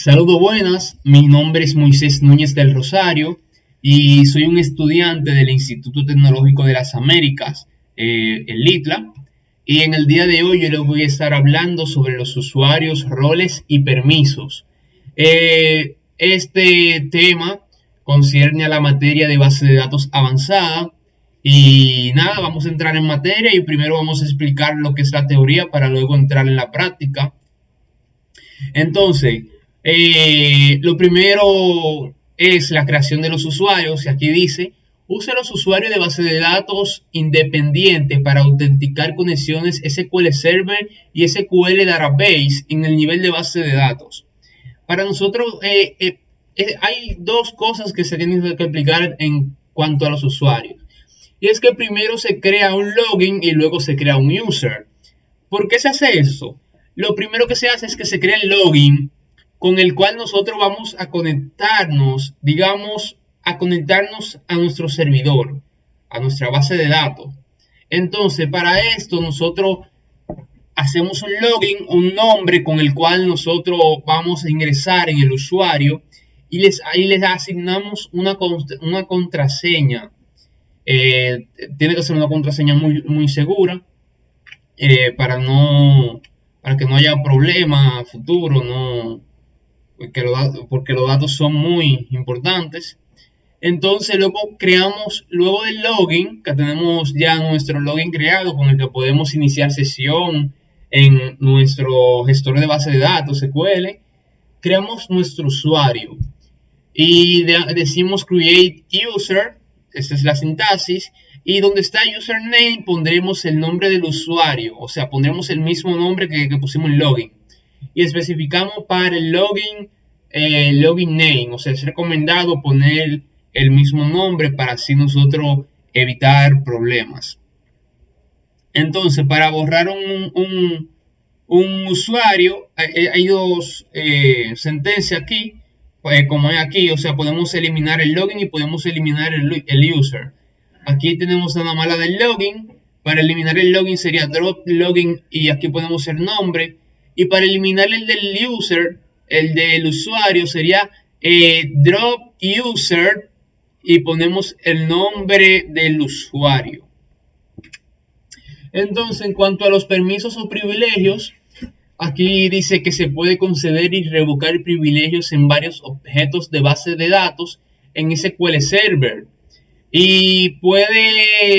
Saludos buenas, mi nombre es Moisés Núñez del Rosario y soy un estudiante del Instituto Tecnológico de las Américas, el ITLA, y en el día de hoy yo les voy a estar hablando sobre los usuarios, roles y permisos. Este tema concierne a la materia de base de datos avanzada y nada, vamos a entrar en materia y primero vamos a explicar lo que es la teoría para luego entrar en la práctica. Entonces, lo primero es la creación de los usuarios, y aquí dice, use los usuarios de base de datos independientes para autenticar conexiones SQL Server y SQL Database en el nivel de base de datos. Para nosotros hay dos cosas que se tienen que explicar en cuanto a los usuarios. Y es que primero se crea un login y luego se crea un user. ¿Por qué se hace eso? Lo primero que se hace es que se crea el login con el cual nosotros vamos a conectarnos, digamos, a conectarnos a nuestro servidor, a nuestra base de datos. Entonces, para esto nosotros hacemos un login, un nombre con el cual nosotros vamos a ingresar en el usuario y ahí les asignamos una contraseña. Tiene que ser una contraseña muy segura para que no haya problema futuro, porque los datos son muy importantes. Entonces luego del login, que tenemos ya nuestro login creado con el que podemos iniciar sesión en nuestro gestor de base de datos SQL, creamos nuestro usuario y decimos create user, esta es la sintaxis, y donde está username pondremos el nombre del usuario, o sea, pondremos el mismo nombre que pusimos en login. Y especificamos para el login, login name, o sea, es recomendado poner el mismo nombre para así nosotros evitar problemas. Entonces, para borrar un usuario, hay dos sentencias aquí, como es aquí, o sea, podemos eliminar el login y podemos eliminar el user. Aquí tenemos nada más la del login. Para eliminar el login sería drop login y aquí ponemos el nombre. Y para eliminar el del user, el del usuario sería drop user y ponemos el nombre del usuario. Entonces, en cuanto a los permisos o privilegios, aquí dice que se puede conceder y revocar privilegios en varios objetos de base de datos en SQL Server. Y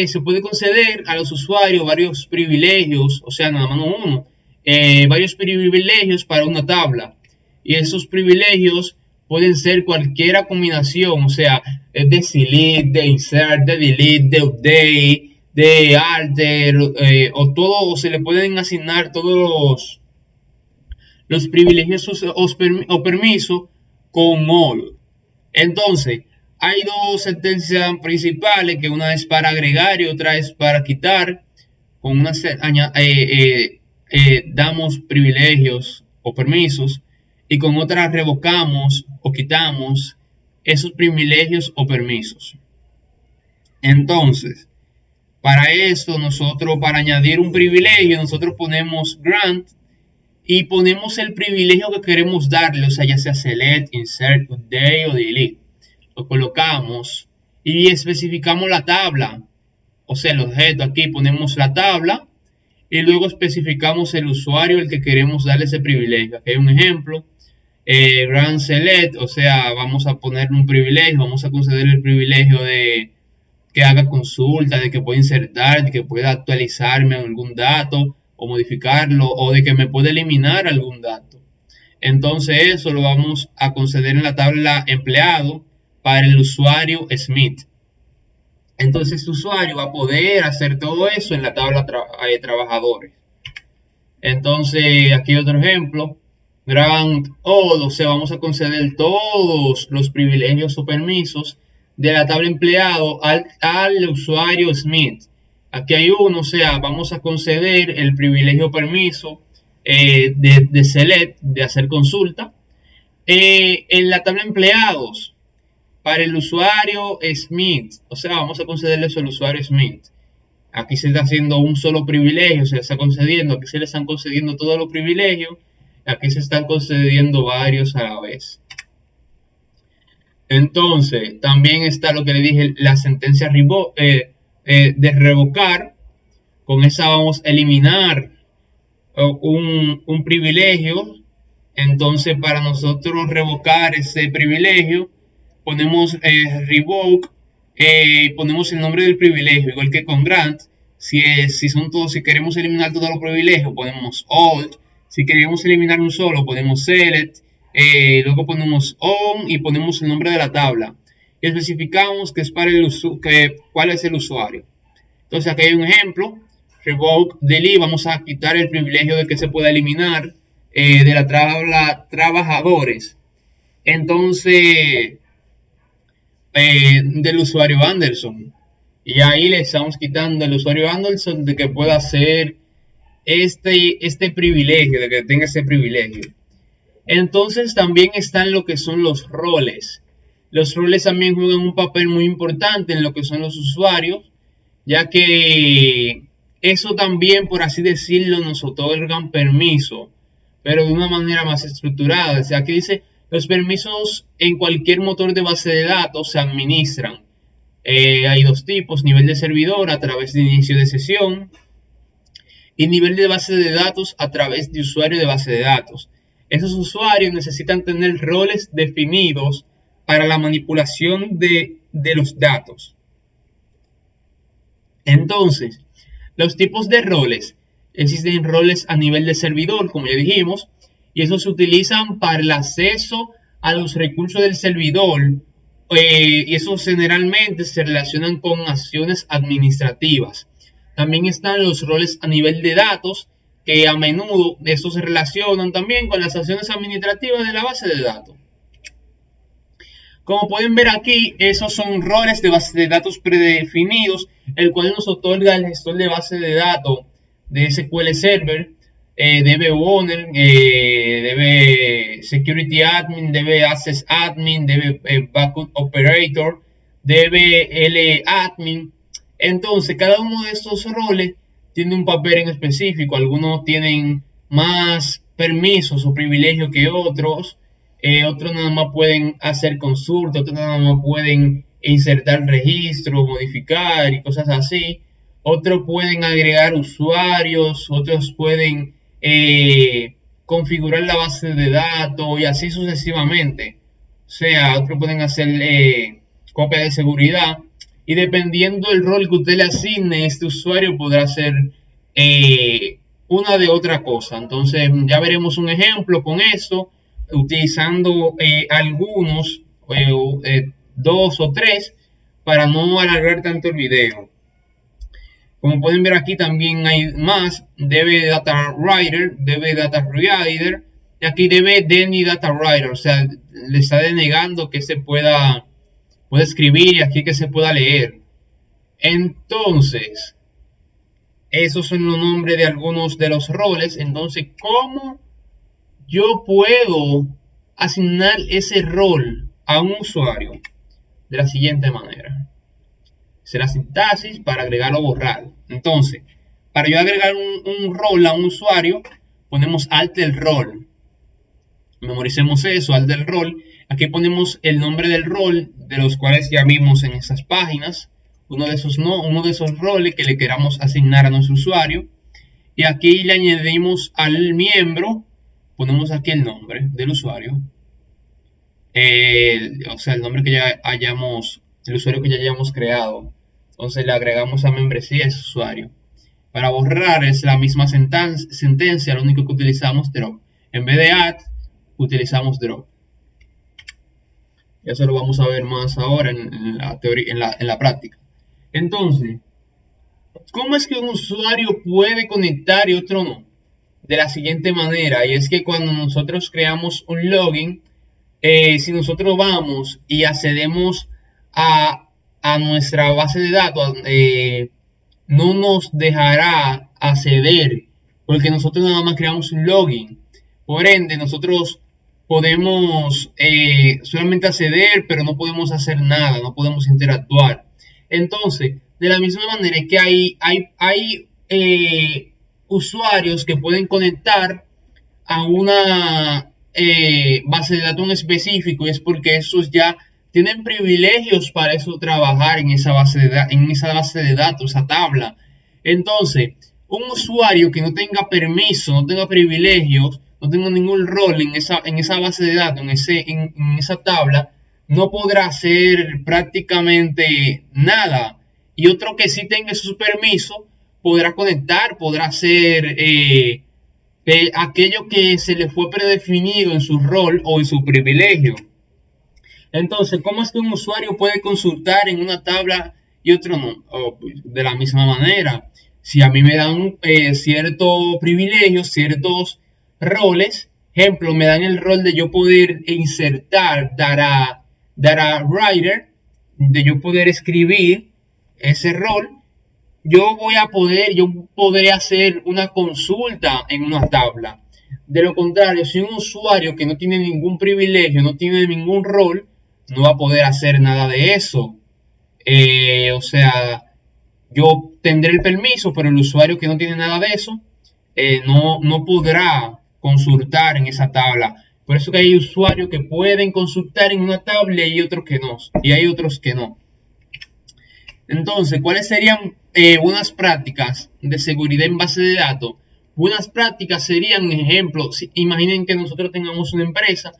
se puede conceder a los usuarios varios privilegios, o sea, nada más no uno, varios privilegios para una tabla. Y esos privilegios pueden ser cualquier combinación, o sea, de delete, de insert, de delete, de update, de alter, o se le pueden asignar todos los privilegios o permisos con all. Entonces, hay dos sentencias principales, que una es para agregar y otra es para quitar. Con una damos privilegios o permisos y con otra revocamos o quitamos esos privilegios o permisos. Entonces, para esto para añadir un privilegio, nosotros ponemos grant y ponemos el privilegio que queremos darle, o sea, ya sea select, insert, update o delete. Lo colocamos y especificamos la tabla, o sea, el objeto. Aquí ponemos la tabla y luego especificamos el usuario al que queremos darle ese privilegio. Aquí hay un ejemplo, grant select, o sea, vamos a ponerle un privilegio, vamos a concederle el privilegio de que haga consulta, de que pueda insertar, de que pueda actualizarme algún dato o modificarlo, o de que me pueda eliminar algún dato. Entonces eso lo vamos a conceder en la tabla empleado para el usuario Smith. Entonces este usuario va a poder hacer todo eso en la tabla de trabajadores. Entonces aquí otro ejemplo, grant all, o sea, vamos a conceder todos los privilegios o permisos de la tabla empleado al usuario Smith. Aquí hay uno, o sea, vamos a conceder el privilegio o permiso de select, de hacer consulta, en la tabla empleados para el usuario Smith, o sea, vamos a concederle eso al usuario Smith. Aquí se está haciendo un solo privilegio, se le está concediendo, aquí se le están concediendo todos los privilegios Aquí se están concediendo varios a la vez. Entonces, también está lo que le dije, la sentencia de revocar. Con esa vamos a eliminar un privilegio. Entonces, para nosotros revocar ese privilegio, ponemos revoke, ponemos el nombre del privilegio, igual que con grant. Si queremos eliminar todos los privilegios, ponemos all. Si queremos eliminar un solo, ponemos select. Luego ponemos on y ponemos el nombre de la tabla. Y especificamos que es para cuál es el usuario. Entonces, aquí hay un ejemplo. Revoke delete. Vamos a quitar el privilegio de que se pueda eliminar de la tabla trabajadores. Entonces, del usuario Anderson. Y ahí le estamos quitando al usuario Anderson de que pueda hacer este privilegio, de que tenga ese privilegio. Entonces también están lo que son los roles. Los roles también juegan un papel muy importante en lo que son los usuarios, ya que eso también, por así decirlo, nos otorgan permiso, pero de una manera más estructurada. O sea, aquí dice, los permisos en cualquier motor de base de datos se administran. Hay dos tipos, nivel de servidor a través de inicio de sesión y nivel de base de datos a través de usuario de base de datos. Esos usuarios necesitan tener roles definidos para la manipulación de los datos. Entonces, los tipos de roles. Existen roles a nivel de servidor, como ya dijimos, y esos se utilizan para el acceso a los recursos del servidor, y esos generalmente se relacionan con acciones administrativas. También están los roles a nivel de datos, que a menudo estos se relacionan también con las acciones administrativas de la base de datos. Como pueden ver aquí, esos son roles de base de datos predefinidos, el cual nos otorga el gestor de base de datos de SQL Server, DB Owner, DB Security Admin, DB Access Admin, DB Backup Operator, DB Admin. Entonces, cada uno de estos roles tiene un papel en específico. Algunos tienen más permisos o privilegios que otros. Otros nada más pueden hacer consulta, otros nada más pueden insertar registro, modificar y cosas así. Otros pueden agregar usuarios, otros pueden configurar la base de datos y así sucesivamente. O sea, otros pueden hacer copia de seguridad y dependiendo del rol que usted le asigne, este usuario podrá hacer una de otra cosa. Entonces ya veremos un ejemplo con eso, utilizando algunos, dos o tres, para no alargar tanto el video. Como pueden ver aquí también hay más, DB Data Writer, DB Data Reader, y aquí DB Deny Data Writer, o sea, le está denegando que se pueda escribir y aquí que se pueda leer. Entonces, esos son los nombres de algunos de los roles. Entonces, ¿cómo yo puedo asignar ese rol a un usuario? De la siguiente manera. Será sintaxis para agregar o borrar. Entonces, para yo agregar un rol a un usuario, ponemos alt del rol. Memoricemos eso, alt del rol. Aquí ponemos el nombre del rol, de los cuales ya vimos en esas páginas. Uno de esos roles que le queramos asignar a nuestro usuario. Y aquí le añadimos al miembro, ponemos aquí el nombre del usuario. O sea, el nombre que ya el usuario que ya hayamos creado. Entonces le agregamos a membresía a ese usuario. Para borrar es la misma sentencia, lo único que utilizamos drop. En vez de add, utilizamos drop. Eso lo vamos a ver más ahora en la teoría, en la práctica. Entonces, ¿cómo es que un usuario puede conectar y otro no? De la siguiente manera, y es que cuando nosotros creamos un login, si nosotros vamos y accedemos a nuestra base de datos, no nos dejará acceder porque nosotros nada más creamos un login. Por ende, nosotros podemos solamente acceder, pero no podemos hacer nada, no podemos interactuar. Entonces, de la misma manera es que hay usuarios que pueden conectar a una base de datos en específico, es porque esos ya tienen privilegios para eso trabajar en esa base de datos, esa tabla. Entonces, un usuario que no tenga permiso, no tenga privilegios, no tenga ningún rol en esa base de datos, en esa tabla, no podrá hacer prácticamente nada. Y otro que sí tenga sus permisos podrá conectar, podrá hacer aquello que se le fue predefinido en su rol o en su privilegio. Entonces, ¿cómo es que un usuario puede consultar en una tabla y otro no? De la misma manera, si a mí me dan ciertos privilegios, ciertos roles, ejemplo, me dan el rol de yo poder insertar data writer, de yo poder escribir ese rol, yo podré hacer una consulta en una tabla. De lo contrario, si un usuario que no tiene ningún privilegio, no tiene ningún rol, no va a poder hacer nada de eso. O sea, yo tendré el permiso, pero el usuario que no tiene nada de eso, no podrá consultar en esa tabla. Por eso que hay usuarios que pueden consultar en una tabla y otros que no. Y hay otros que no. Entonces, ¿cuáles serían unas prácticas de seguridad en base de datos? Buenas prácticas serían, ejemplo, imaginen que nosotros tengamos una empresa,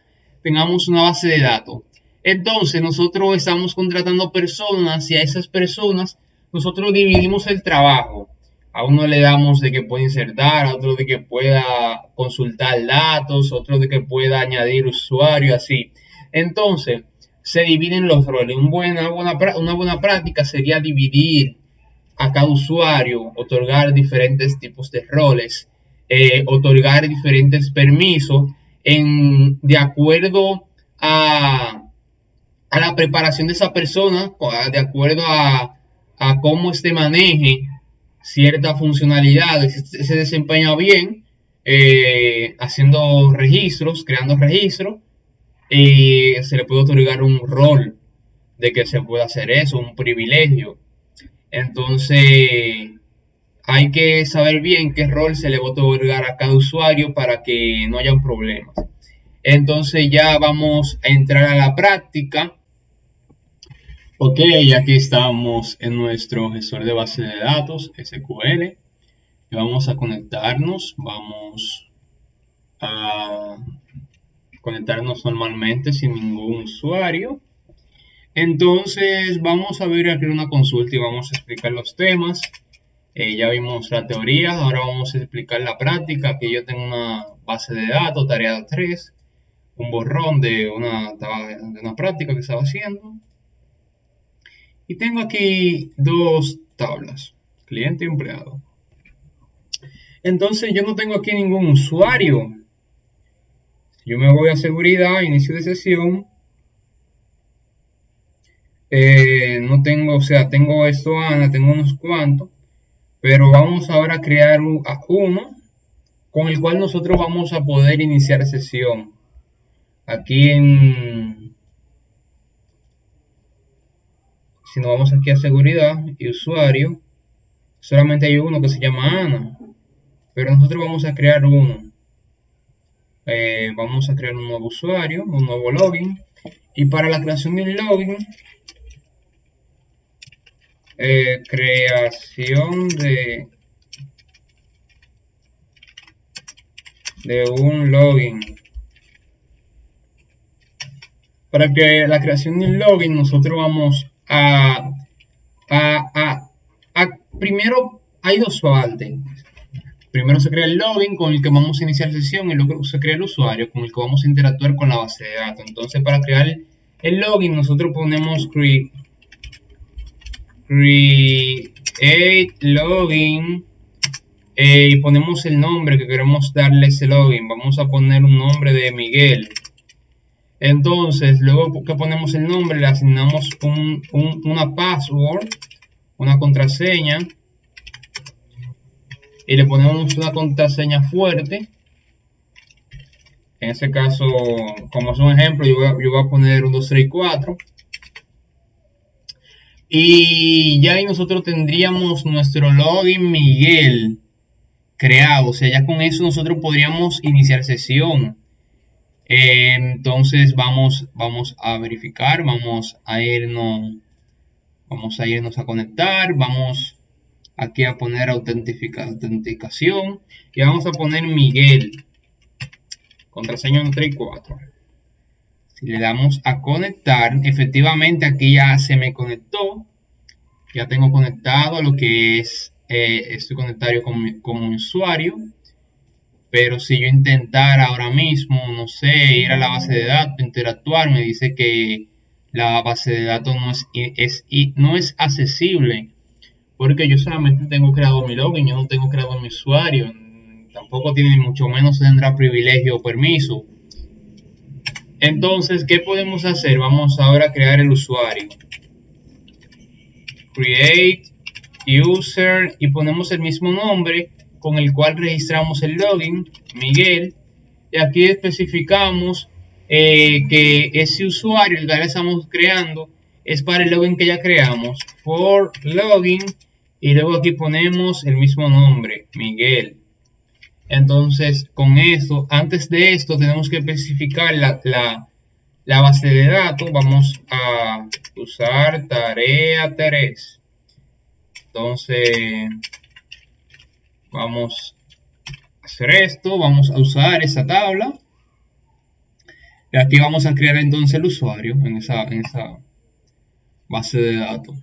tengamos una base de datos. Entonces, nosotros estamos contratando personas y a esas personas nosotros dividimos el trabajo. A uno le damos de que pueda insertar, a otro de que pueda consultar datos, a otro de que pueda añadir usuario, así. Entonces, se dividen los roles. Una buena práctica sería dividir a cada usuario, otorgar diferentes tipos de roles, otorgar diferentes permisos de acuerdo a la preparación de esa persona, de acuerdo a cómo maneje ciertas funcionalidades, se desempeña bien, haciendo registros, creando registros, y se le puede otorgar un rol de que se pueda hacer eso, un privilegio. Entonces, hay que saber bien qué rol se le va a otorgar a cada usuario para que no haya problemas. Entonces ya vamos a entrar a la práctica. Ok, aquí estamos en nuestro gestor de base de datos, SQL. Y vamos a conectarnos, vamos a conectarnos normalmente sin ningún usuario. Entonces vamos a ver aquí una consulta y vamos a explicar los temas. Ya vimos la teoría, ahora vamos a explicar la práctica. Aquí yo tengo una base de datos, tarea 3, un borrón de una práctica que estaba haciendo. Y tengo aquí dos tablas, cliente y empleado. Entonces yo no tengo aquí ningún usuario. Yo me voy a seguridad, inicio de sesión. No tengo, o sea, tengo esto, Ana, tengo unos cuantos. Pero vamos ahora a crear uno con el cual nosotros vamos a poder iniciar sesión. Aquí si nos vamos aquí a seguridad y usuario, solamente hay uno que se llama Ana, pero nosotros vamos a crear uno. Vamos a crear un nuevo usuario, un nuevo login, y para la creación de un login, creación de un login. Para que la creación de un login nosotros vamos primero hay dos partes. Primero se crea el login con el que vamos a iniciar sesión y luego se crea el usuario con el que vamos a interactuar con la base de datos. Entonces para crear el login nosotros ponemos create login y ponemos el nombre que queremos darle a ese login. Vamos a poner un nombre de Miguel. Entonces, luego que ponemos el nombre, le asignamos una password, una contraseña, y le ponemos una contraseña fuerte. En este caso, como es un ejemplo, yo voy a poner 1, 2, 3 y 4. Y ya ahí nosotros tendríamos nuestro login Miguel creado. O sea, ya con eso nosotros podríamos iniciar sesión. Entonces vamos a verificar, vamos a irnos a conectar, vamos aquí a poner autenticación y vamos a poner Miguel, contraseña 1, 3 y 4. Si le damos a conectar, efectivamente aquí ya se me conectó, ya tengo conectado a lo que es, estoy conectado como usuario. Pero si yo intentara ahora mismo, no sé, ir a la base de datos, interactuar, me dice que la base de datos no es accesible. Porque yo solamente tengo creado mi login, yo no tengo creado mi usuario. Tampoco tiene, mucho menos tendrá privilegio o permiso. Entonces, ¿qué podemos hacer? Vamos ahora a crear el usuario. Create user y ponemos el mismo nombre con el cual registramos el login, Miguel, y aquí especificamos que ese usuario, el que ahora estamos creando, es para el login que ya creamos, for login, y luego aquí ponemos el mismo nombre, Miguel. Entonces, con esto, antes de esto, tenemos que especificar la base de datos. Vamos a usar tarea 3. Entonces, vamos a hacer esto, vamos a usar esa tabla. Y aquí vamos a crear entonces el usuario en esa base de datos.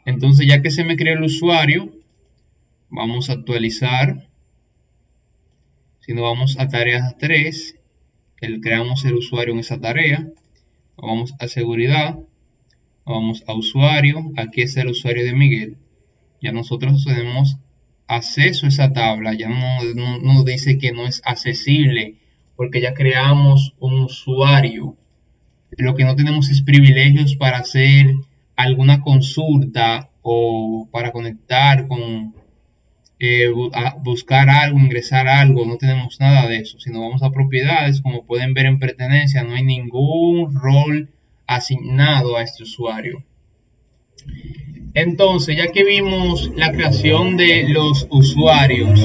Entonces, ya que se me creó el usuario, vamos a actualizar. Si nos vamos a tareas 3, creamos el usuario en esa tarea. Vamos a seguridad, vamos a usuario, aquí es el usuario de Miguel. Ya nosotros tenemos acceso a esa tabla, ya no nos dice que no es accesible porque ya creamos un usuario. Lo que no tenemos es privilegios para hacer alguna consulta o para conectar con buscar algo, ingresar algo. No tenemos nada de eso. Si nos vamos a propiedades, como pueden ver en pertenencia, no hay ningún rol asignado a este usuario. Entonces, ya que vimos la creación de los usuarios,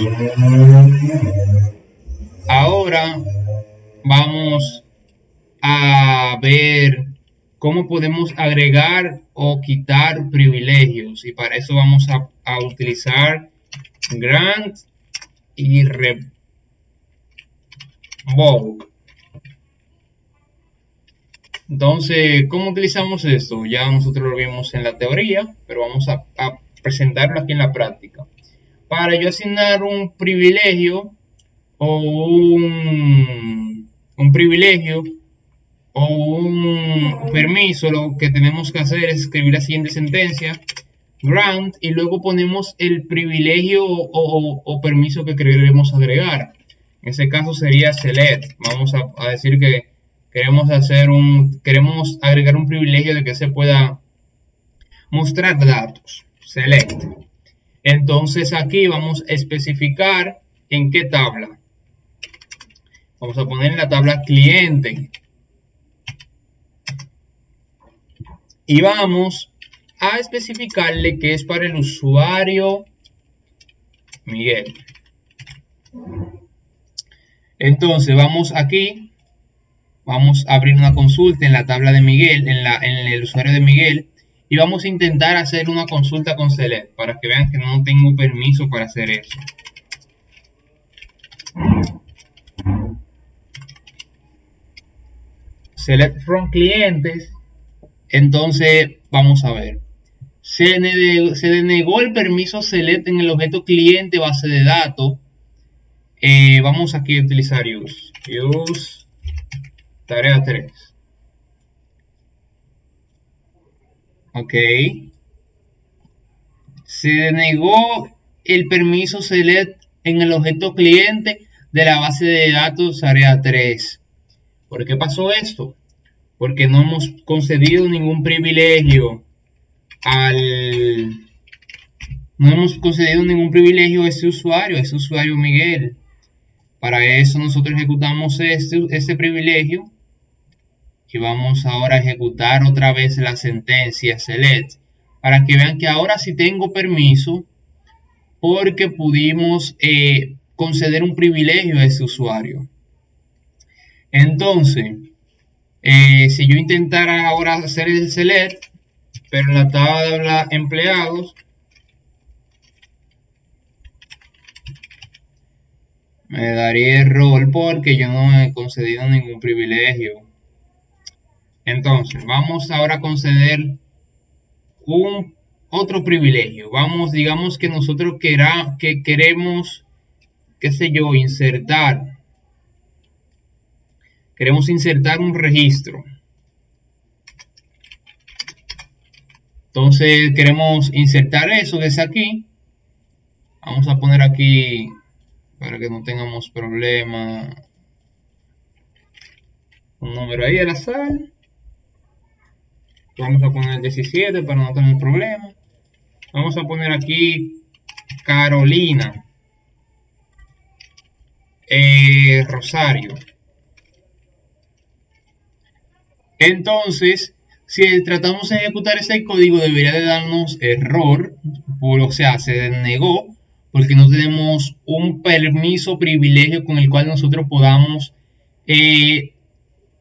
ahora vamos a ver cómo podemos agregar o quitar privilegios. Y para eso vamos a utilizar grant y revoke. Entonces, ¿cómo utilizamos esto? Ya nosotros lo vimos en la teoría, pero vamos a presentarlo aquí en la práctica. Para yo asignar un privilegio o un privilegio o un permiso, lo que tenemos que hacer es escribir la siguiente sentencia, grant, y luego ponemos el privilegio o permiso que queremos agregar. En ese caso sería select. Vamos a decir que queremos agregar un privilegio de que se pueda mostrar datos. Select. Entonces aquí vamos a especificar en qué tabla. Vamos a poner en la tabla cliente. Y vamos a especificarle que es para el usuario Miguel. Entonces vamos aquí, vamos a abrir una consulta en la tabla de Miguel, en el usuario de Miguel, y vamos a intentar hacer una consulta con select para que vean que no tengo permiso para hacer eso. Select from clientes. Entonces vamos a ver. Se denegó el permiso select en el objeto cliente base de datos. Vamos aquí a utilizar use tarea 3. Ok. Se denegó el permiso select en el objeto cliente de la base de datos tarea 3. ¿Por qué pasó esto? Porque no hemos concedido ningún privilegio no hemos concedido ningún privilegio a ese usuario Miguel. Para eso nosotros ejecutamos este privilegio y vamos ahora a ejecutar otra vez la sentencia select para que vean que ahora sí tengo permiso, porque pudimos conceder un privilegio a ese usuario. Entonces, si yo intentara ahora hacer el select, pero en la tabla empleados, me daría error porque yo no he concedido ningún privilegio. Entonces, vamos ahora a conceder otro privilegio. Vamos, digamos que nosotros queremos, qué sé yo, queremos insertar un registro. Entonces queremos insertar eso desde aquí. Vamos a poner aquí, para que no tengamos problema, un número ahí al azar. Vamos a poner 17 para no tener problema. Vamos a poner aquí Carolina Rosario. Entonces, si tratamos de ejecutar ese código, debería de darnos error, o sea, se denegó, porque no tenemos un permiso privilegio con el cual nosotros podamos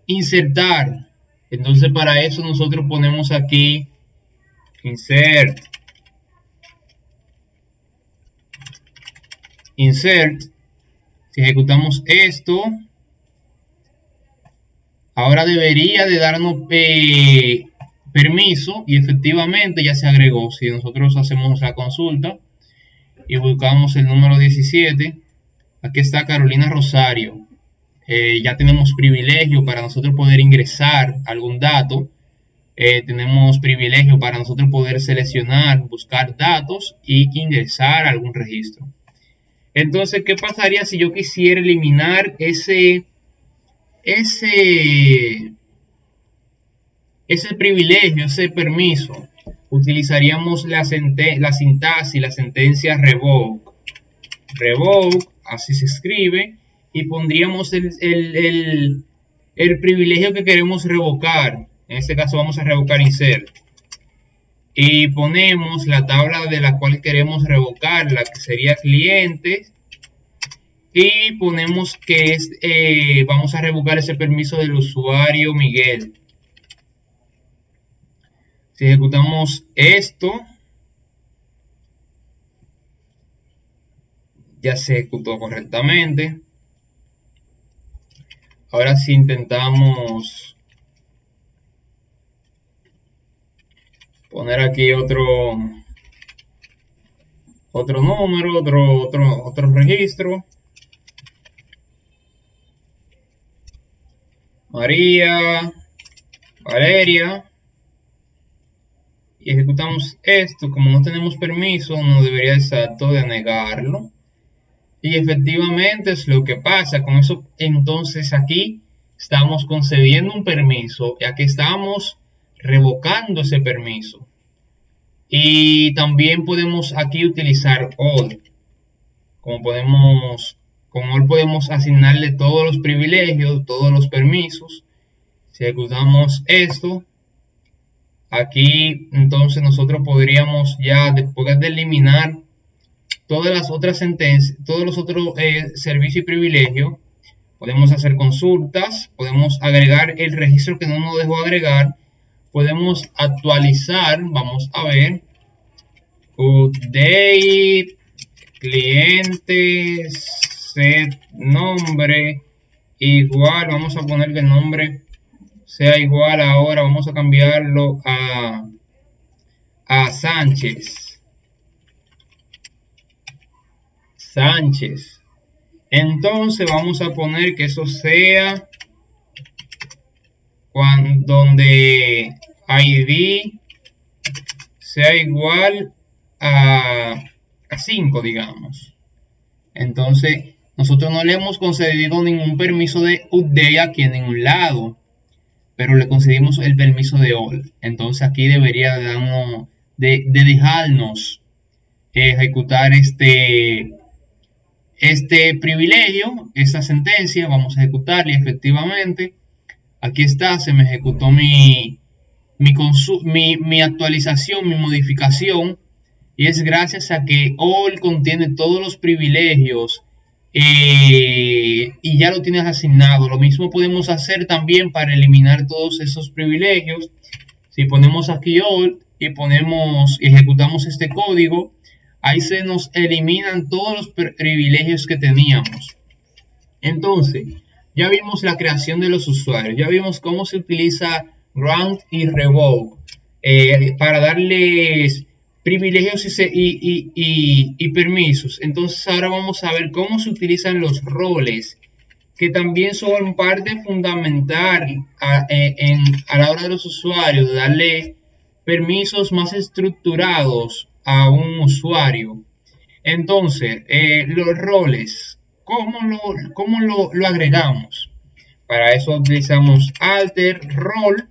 insertar. Entonces, para eso nosotros ponemos aquí insert. Si ejecutamos esto, ahora debería de darnos permiso y efectivamente ya se agregó. Si nosotros hacemos la consulta y buscamos el número 17, aquí está Carolina Rosario. Ya tenemos privilegio para nosotros poder ingresar algún dato. Tenemos privilegio para nosotros poder seleccionar, buscar datos y ingresar a algún registro. Entonces, ¿qué pasaría si yo quisiera eliminar ese privilegio, ese permiso? Utilizaríamos la sintaxis, la sentencia revoke, así se escribe, y pondríamos el privilegio que queremos revocar. En este caso vamos a revocar insert. Y ponemos la tabla de la cual queremos revocar, la que sería clientes. Y ponemos que vamos a revocar ese permiso del usuario Miguel. Si ejecutamos esto, ya se ejecutó correctamente. Ahora si intentamos poner aquí otro número, otro registro. María, Valeria. Y ejecutamos esto. Como no tenemos permiso, no debería exacto de negarlo. Y efectivamente es lo que pasa con eso. Entonces aquí estamos concediendo un permiso y aquí estamos revocando ese permiso. Y también podemos aquí utilizar all. Con all podemos asignarle todos los privilegios, todos los permisos. Si ejecutamos esto, aquí entonces nosotros podríamos ya, después de eliminar todas las otras sentencias, todos los otros servicios y privilegios, podemos hacer consultas, podemos agregar el registro que no nos dejó agregar, podemos actualizar, vamos a ver, update, cliente, set nombre, igual, vamos a poner que el nombre sea igual ahora, vamos a cambiarlo a Sánchez. Entonces vamos a poner que eso sea donde ID sea igual a 5, digamos. Entonces nosotros no le hemos concedido ningún permiso de update aquí en ningún lado, pero le concedimos el permiso de all. Entonces aquí debería de dejarnos ejecutar este privilegio, esta sentencia. Vamos a ejecutarla y efectivamente aquí está, se me ejecutó mi actualización, mi modificación y es gracias a que all contiene todos los privilegios y ya lo tienes asignado. Lo mismo podemos hacer también para eliminar todos esos privilegios. Si ponemos aquí all y ejecutamos este código, ahí se nos eliminan todos los privilegios que teníamos. Entonces, ya vimos la creación de los usuarios, ya vimos cómo se utiliza grant y revoke para darles privilegios y permisos. Entonces ahora vamos a ver cómo se utilizan los roles, que también son parte fundamental a la hora de los usuarios, de darle permisos más estructurados a un usuario. Entonces, los roles, ¿cómo lo agregamos? Para eso utilizamos alter role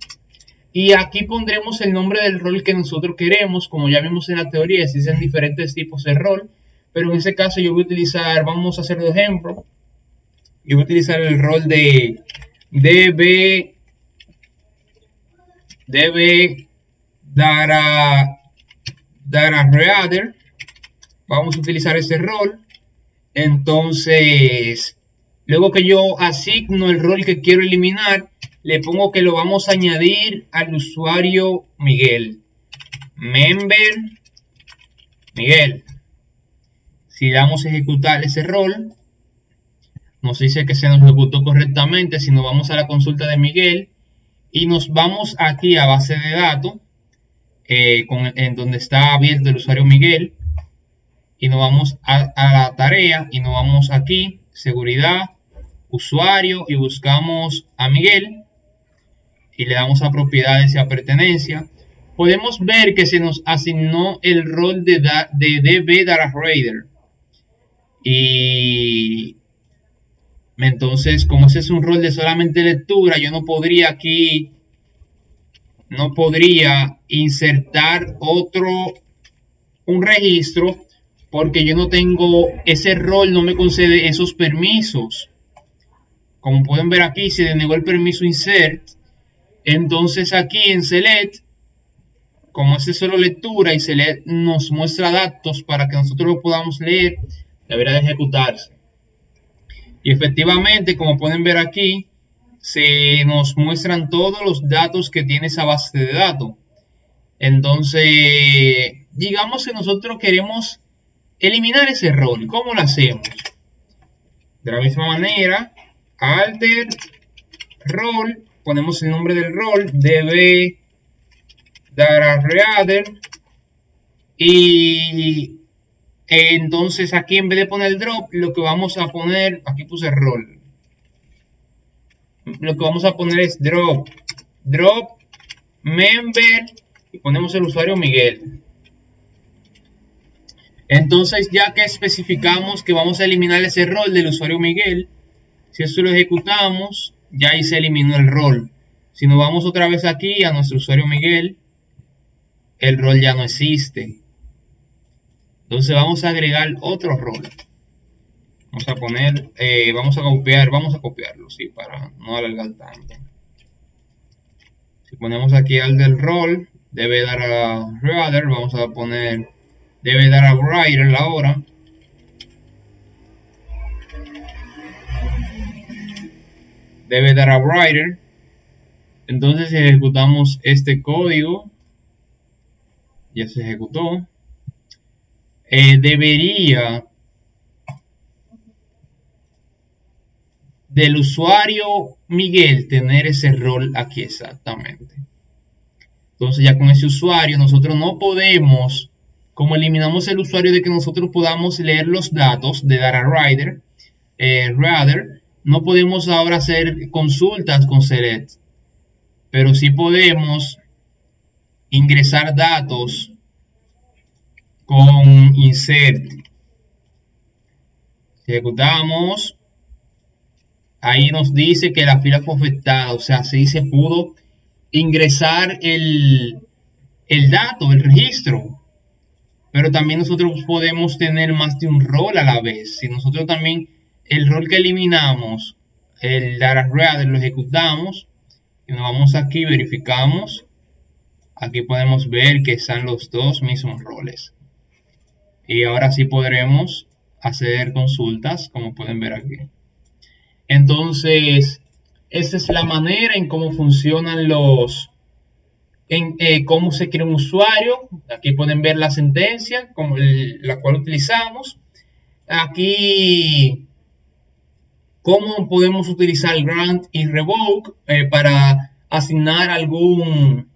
y aquí pondremos el nombre del rol que nosotros queremos. Como ya vimos en la teoría, existen diferentes tipos de rol, pero en este caso yo voy a utilizar, vamos a hacer de ejemplo, yo voy a utilizar el rol de db data reader. Vamos a utilizar este rol. Entonces, luego que yo asigno el rol que quiero eliminar, le pongo que lo vamos a añadir al usuario Miguel. Member Miguel. Si damos a ejecutar ese rol, nos dice que se nos ejecutó correctamente. Si nos vamos a la consulta de Miguel y nos vamos aquí a base de datos, en donde está abierto el usuario Miguel, y nos vamos a la tarea y nos vamos aquí, seguridad, usuario, y buscamos a Miguel y le damos a propiedades y a pertenencia. Podemos ver que se nos asignó el rol de DB Data Reader. Y entonces, como ese es un rol de solamente lectura, yo no podría insertar un registro, porque yo no tengo ese rol, no me concede esos permisos. Como pueden ver aquí, se denegó el permiso insert. Entonces aquí en select, como es solo lectura y select nos muestra datos para que nosotros lo podamos leer, deberá de ejecutarse. Y efectivamente, como pueden ver aquí, se nos muestran todos los datos que tiene esa base de datos. Entonces, digamos que nosotros queremos eliminar ese rol. ¿Cómo lo hacemos? De la misma manera, alter role, ponemos el nombre del rol, db data reader, y entonces aquí en vez de poner drop, lo que vamos a poner, aquí puse rol, lo que vamos a poner es drop member, y ponemos el usuario Miguel. Entonces, ya que especificamos que vamos a eliminar ese rol del usuario Miguel, si esto lo ejecutamos, ya ahí se eliminó el rol. Si nos vamos otra vez aquí a nuestro usuario Miguel, el rol ya no existe. Entonces vamos a agregar otro rol. Vamos a poner, vamos a copiarlo, sí, para no alargar tanto. Si ponemos aquí al del rol, debe dar a reader, vamos a poner debe dar a writer ahora. Debe dar a writer. Entonces si ejecutamos este código, ya se ejecutó. Debería del usuario Miguel tener ese rol aquí exactamente. Entonces ya con ese usuario nosotros no podemos, como eliminamos el usuario de que nosotros podamos leer los datos de data writer, no podemos ahora hacer consultas con select, pero sí podemos ingresar datos con insert. Si ejecutamos, ahí nos dice que la fila fue afectada, o sea, sí se pudo ingresar el dato, el registro. Pero también nosotros podemos tener más de un rol a la vez. Si nosotros también el rol que eliminamos, el data reader, lo ejecutamos y nos vamos aquí, verificamos, aquí podemos ver que están los dos mismos roles. Y ahora sí podremos hacer consultas, como pueden ver aquí. Entonces, esa es la manera en cómo funcionan cómo se crea un usuario. Aquí pueden ver la sentencia, la cual utilizamos. Aquí, cómo podemos utilizar grant y revoke para asignar algún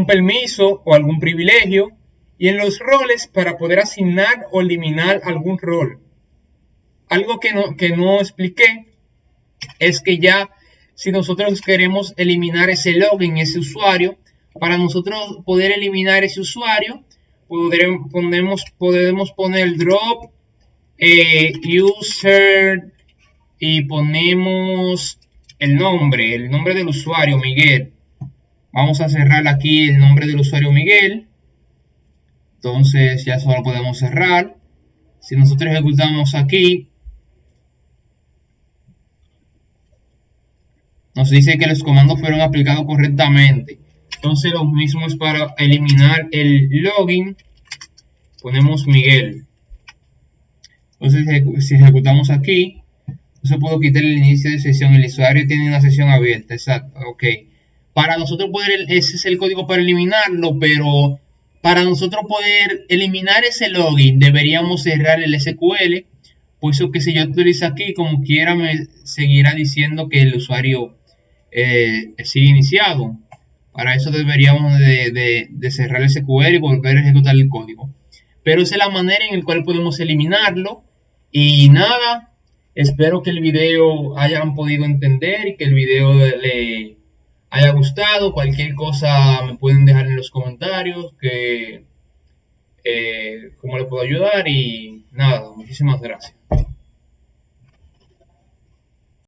permiso o algún privilegio. Y en los roles para poder asignar o eliminar algún rol. Algo que no expliqué es que ya si nosotros queremos eliminar ese login, ese usuario, para nosotros poder eliminar ese usuario, podemos poner drop user y ponemos el nombre del usuario, Miguel. Vamos a cerrar aquí el nombre del usuario, Miguel. Entonces ya solo podemos cerrar. Si nosotros ejecutamos aquí, nos dice que los comandos fueron aplicados correctamente. Entonces lo mismo es para eliminar el login. Ponemos Miguel. Entonces si ejecutamos aquí, entonces puedo quitar el inicio de sesión. El usuario tiene una sesión abierta. Exacto. Ok. Para nosotros poder, ese es el código para eliminarlo, pero para nosotros poder eliminar ese login deberíamos cerrar el SQL. Por eso que si yo utilizo aquí, como quiera me seguirá diciendo que el usuario sigue iniciado. Para eso deberíamos de cerrar el SQL y volver a ejecutar el código. Pero esa es la manera en la cual podemos eliminarlo. Y nada, espero que el video hayan podido entender y que el video le haya gustado. Cualquier cosa me pueden dejar en los comentarios que cómo le puedo ayudar. Y nada, muchísimas gracias.